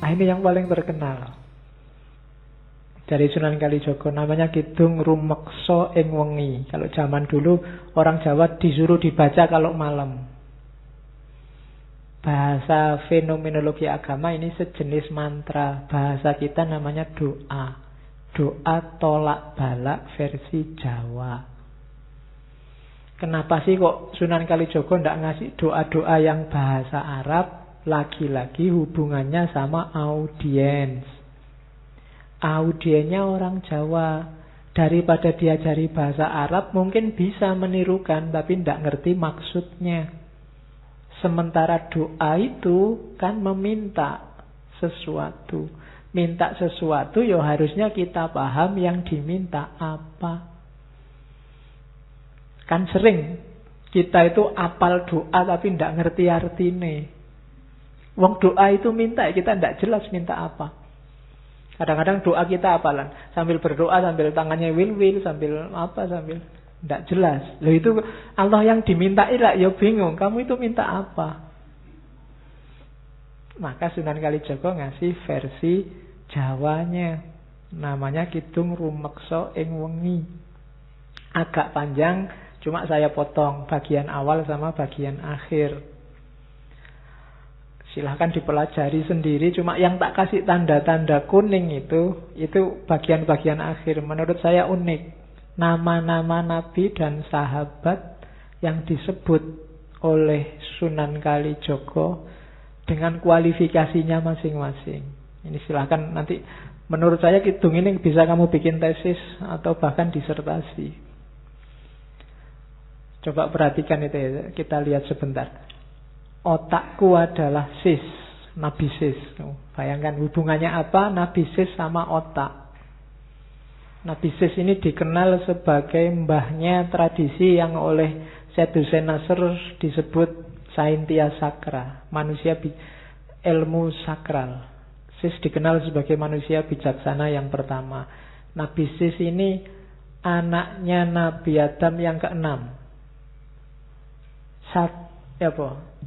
Nah, ini yang paling terkenal dari Sunan Kalijaga, namanya Kidung Rumeksa ing Wengi. Kalau zaman dulu orang Jawa disuruh dibaca kalau malam. Bahasa fenomenologi agama ini sejenis mantra. Bahasa kita namanya doa. Doa tolak balak versi Jawa. Kenapa sih kok Sunan Kalijaga tidak ngasih doa-doa yang bahasa Arab? Lagi-lagi hubungannya sama audiens. Audiennya orang Jawa. Daripada diajari bahasa Arab mungkin bisa menirukan tapi tidak ngerti maksudnya. Sementara doa itu kan meminta sesuatu. Minta sesuatu ya harusnya kita paham yang diminta apa. Kan sering kita itu apal doa tapi tidak ngerti artinya. Wong doa itu minta, kita tidak jelas minta apa. Kadang-kadang doa kita apalan, sambil berdoa, sambil tangannya wil-wil, sambil apa, sambil tidak jelas. Loh itu Allah yang dimintai lah, ya bingung, kamu itu minta apa? Maka Sunan Kalijaga ngasih versi Jawanya, namanya Kidung Rumeksa ing Wengi. Agak panjang, cuma saya potong bagian awal sama bagian akhir. Silahkan dipelajari sendiri. Cuma yang tak kasih tanda-tanda kuning itu bagian-bagian akhir. Menurut saya unik. Nama-nama nabi dan sahabat yang disebut oleh Sunan Kalijaga dengan kualifikasinya masing-masing. Ini silahkan nanti. Menurut saya kidung ini bisa kamu bikin tesis atau bahkan disertasi. Coba perhatikan itu ya. Kita lihat sebentar. Otakku adalah sis, Nabi Sis. Bayangkan hubungannya apa Nabi Sis sama otak. Nabi Sis ini dikenal sebagai mbahnya tradisi yang oleh Syed Hussein Nasr disebut Saintia Sakra, manusia ilmu sakral. Sis dikenal sebagai manusia bijaksana yang pertama. Nabi Sis ini anaknya Nabi Adam yang keenam.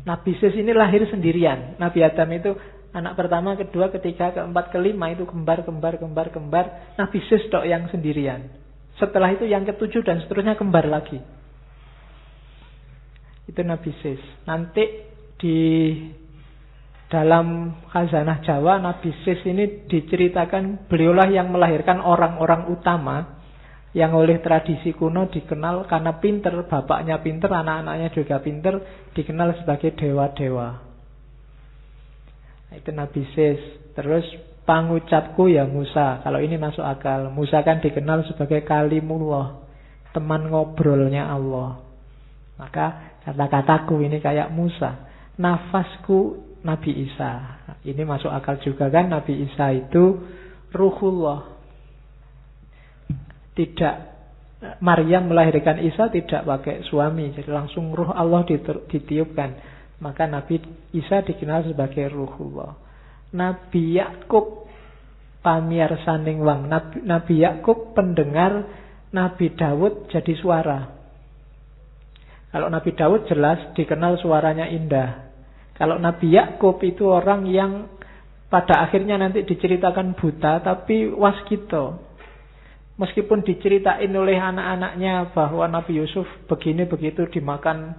Nabi Sis ini lahir sendirian. Nabi Adam itu anak pertama, kedua, ketiga, keempat, kelima itu kembar. Nabi Sis tok yang sendirian. Setelah itu yang ketujuh dan seterusnya kembar lagi. Itu Nabi Sis. Nanti di dalam Khazanah Jawa, Nabi Sis ini diceritakan beliaulah yang melahirkan orang-orang utama yang oleh tradisi kuno dikenal karena pinter, bapaknya pinter, anak-anaknya juga pinter, dikenal sebagai dewa-dewa. Itu Nabi Sis. Terus pangucapku ya Musa. Kalau ini masuk akal. Musa kan dikenal sebagai kalimullah, teman ngobrolnya Allah. Maka kata-kataku ini kayak Musa. Nafasku Nabi Isa. Ini masuk akal juga kan. Nabi Isa itu ruhullah. Tidak, Maryam melahirkan Isa tidak pakai suami, jadi langsung ruh Allah ditiupkan. Maka Nabi Isa dikenal sebagai ruhullah. Nabi Yakub pamiarsaning wang. Nabi Yakub pendengar, Nabi Daud jadi suara. Kalau Nabi Daud jelas dikenal suaranya indah. Kalau Nabi Yakub itu orang yang pada akhirnya nanti diceritakan buta tapi waskito. Meskipun diceritain oleh anak-anaknya bahwa Nabi Yusuf begini begitu dimakan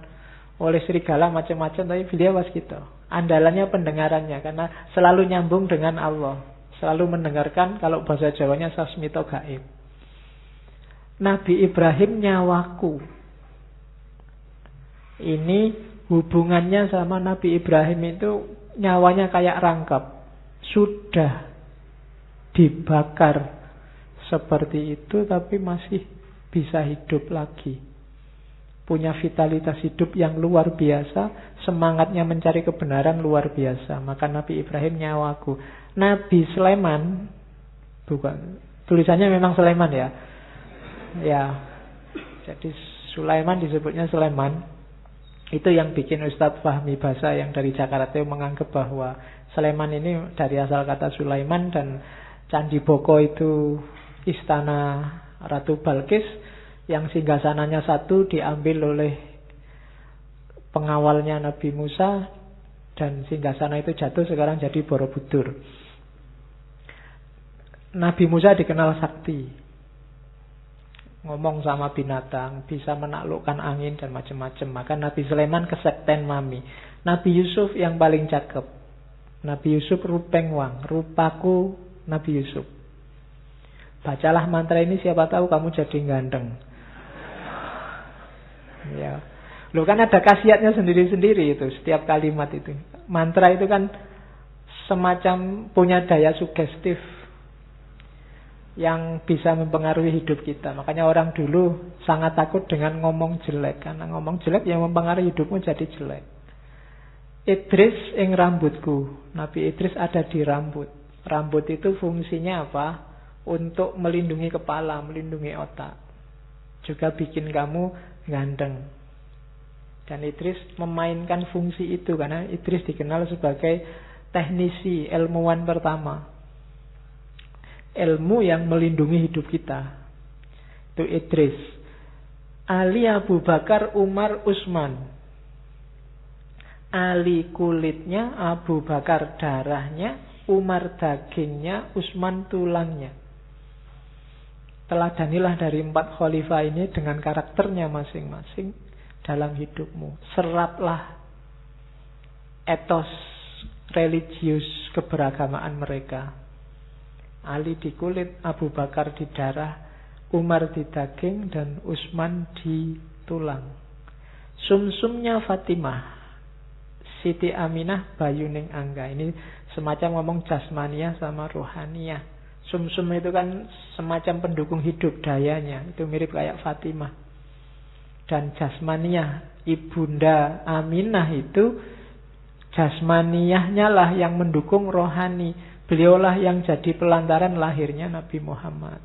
oleh serigala macam-macam, tapi beliau waskito. Andalannya pendengarannya karena selalu nyambung dengan Allah, selalu mendengarkan. Kalau bahasa Jawanya sasmito gaib. Nabi Ibrahim nyawaku. Ini hubungannya sama Nabi Ibrahim itu nyawanya kayak rangkap, sudah dibakar seperti itu tapi masih bisa hidup lagi. Punya vitalitas hidup yang luar biasa, semangatnya mencari kebenaran luar biasa. Maka Nabi Ibrahim nyawaku. Nabi Sulaiman, bukan, tulisannya memang Sulaiman ya. Ya. Jadi Sulaiman disebutnya Sulaiman. Itu yang bikin Ustadz Fahmi Basa yang dari Jakarta itu menganggap bahwa Sulaiman ini dari asal kata Sulaiman, dan Candi Boko itu istana Ratu Balkis yang singgasananya satu diambil oleh pengawalnya Nabi Musa, dan singgasana itu jatuh sekarang jadi Borobudur. Nabi Musa dikenal sakti. Ngomong sama binatang, bisa menaklukkan angin dan macam-macam. Maka Nabi Sulaiman kesekten mami. Nabi Yusuf yang paling cakep. Nabi Yusuf rupeng wang, rupaku Nabi Yusuf. Bacalah mantra ini, siapa tahu kamu jadi ganteng. Ya. Loh kan ada khasiatnya sendiri-sendiri itu, setiap kalimat itu. Mantra itu kan semacam punya daya sugestif yang bisa mempengaruhi hidup kita. Makanya orang dulu sangat takut dengan ngomong jelek, karena ngomong jelek yang mempengaruhi hidupmu jadi jelek. Idris ing rambutku. Nabi Idris ada di rambut. Rambut itu fungsinya apa? Untuk melindungi kepala, melindungi otak. Juga bikin kamu ganteng. Dan Idris memainkan fungsi itu, karena Idris dikenal sebagai teknisi, ilmuwan pertama. Ilmu yang melindungi hidup kita. Itu Idris. Ali Abu Bakar, Umar, Utsman. Ali kulitnya, Abu Bakar darahnya, Umar dagingnya, Utsman tulangnya. Teladanilah dari 4 khalifah ini dengan karakternya masing-masing dalam hidupmu. Seraplah etos religius keberagamaan mereka. Ali di kulit, Abu Bakar di darah, Umar di daging, dan Utsman di tulang. Sumsumnya Fatimah, Siti Aminah, Bayuning Angga. Ini semacam ngomong jasmaniah sama rohaniah. Sumsum itu kan semacam pendukung hidup, dayanya. Itu mirip kayak Fatimah. Dan jasmaniah, Ibunda Aminah itu jasmaniahnya lah yang mendukung rohani. Beliaulah yang jadi pelantaran lahirnya Nabi Muhammad.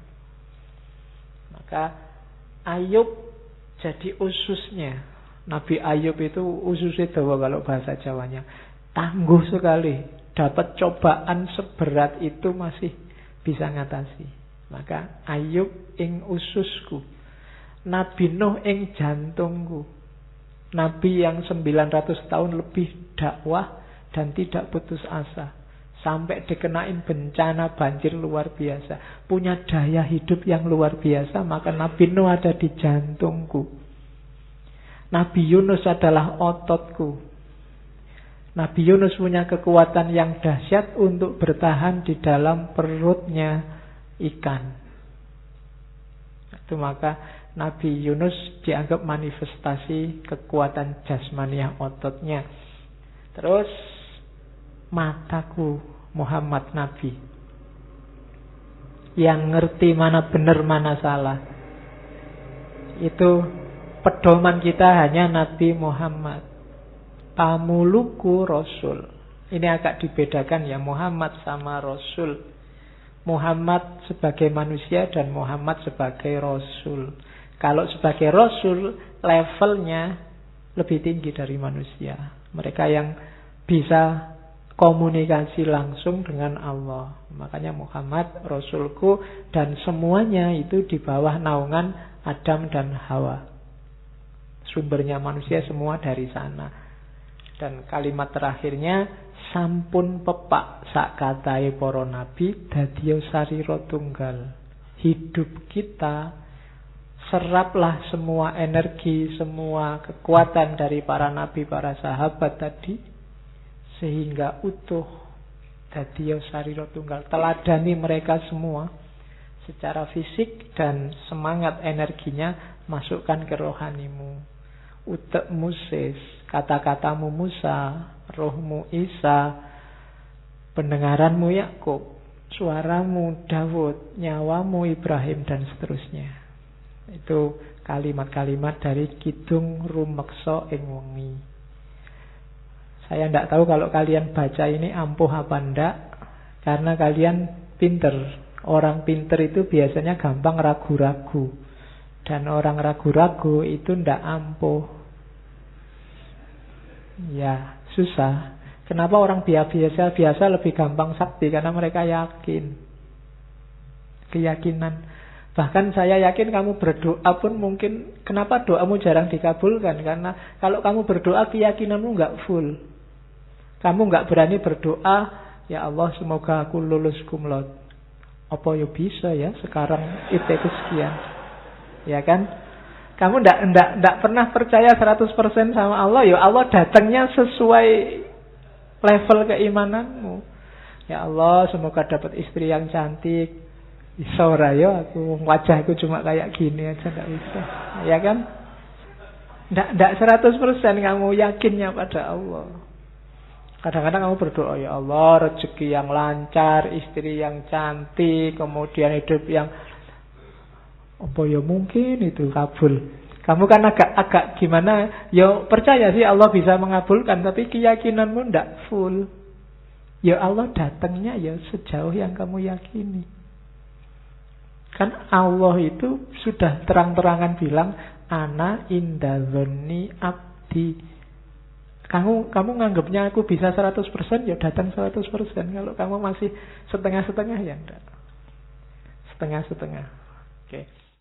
Maka Ayub jadi ususnya. Nabi Ayub itu ususnya dawa kalau bahasa Jawanya. Tangguh sekali. Dapat cobaan seberat itu masih bisa ngatasi. Maka Ayub ing ususku. Nabi Nuh ing jantungku. Nabi yang 900 tahun lebih dakwah dan tidak putus asa. Sampai dikenain bencana banjir luar biasa. Punya daya hidup yang luar biasa. Maka Nabi Nuh ada di jantungku. Nabi Yunus adalah ototku. Nabi Yunus punya kekuatan yang dahsyat untuk bertahan di dalam perutnya ikan. Itu maka Nabi Yunus dianggap manifestasi kekuatan jasmaniah ototnya. Terus mataku Muhammad Nabi yang ngerti mana benar mana salah. Itu pedoman kita hanya Nabi Muhammad. Pamuluku Rasul. Ini agak dibedakan ya, Muhammad sama Rasul. Muhammad sebagai manusia dan Muhammad sebagai Rasul. Kalau sebagai Rasul levelnya lebih tinggi dari manusia. Mereka yang bisa komunikasi langsung dengan Allah. Makanya Muhammad Rasulku, dan semuanya itu di bawah naungan Adam dan Hawa. Sumbernya manusia semua dari sana. Dan kalimat terakhirnya, sampun pepak sak katai para nabi dadiya sarira tunggal. Hidup kita, seraplah semua energi, semua kekuatan dari para nabi, para sahabat tadi, sehingga utuh dadiya sarira tunggal. Teladani mereka semua secara fisik, dan semangat energinya masukkan ke rohanimu. Utekmu Sis, kata-katamu Musa, rohmu Isa, pendengaranmu Yakub, suaramu Daud, nyawamu Ibrahim, dan seterusnya. Itu kalimat-kalimat dari Kidung Rumeksa ing Wengi. Saya tidak tahu kalau kalian baca ini ampuh apa enggak, karena kalian pinter. Orang pinter itu biasanya gampang ragu-ragu. Dan orang ragu-ragu itu tidak ampuh. Ya, susah. Kenapa orang biasa lebih gampang sakti? Karena mereka yakin. Keyakinan. Bahkan saya yakin kamu berdoa pun mungkin, kenapa doamu jarang dikabulkan? Karena kalau kamu berdoa, keyakinanmu nggak full. Kamu nggak berani berdoa, ya Allah semoga aku lulus cum laude. Apa ya bisa ya sekarang IP ku sekian. Ya kan? Kamu ndak pernah percaya 100% sama Allah, ya Allah datangnya sesuai level keimananmu. Ya Allah, semoga dapat istri yang cantik. Bisa ora ya aku wajahku cuma kayak gini aja ndak bisa. Ya kan? Ndak 100% kamu yakinnya pada Allah. Kadang-kadang kamu berdoa, ya Allah, rezeki yang lancar, istri yang cantik, kemudian hidup yang apa ya mungkin itu kabul. Kamu kan agak gimana? Ya percaya sih Allah bisa mengabulkan, tapi keyakinanmu ndak full. Ya Allah datangnya ya sejauh yang kamu yakini. Kan Allah itu sudah terang-terangan bilang, ana inda dzanni abdi. Kamu nganggapnya aku bisa 100%, ya datang 100%. Kalau kamu masih setengah-setengah, ya enggak. Setengah-setengah. Oke.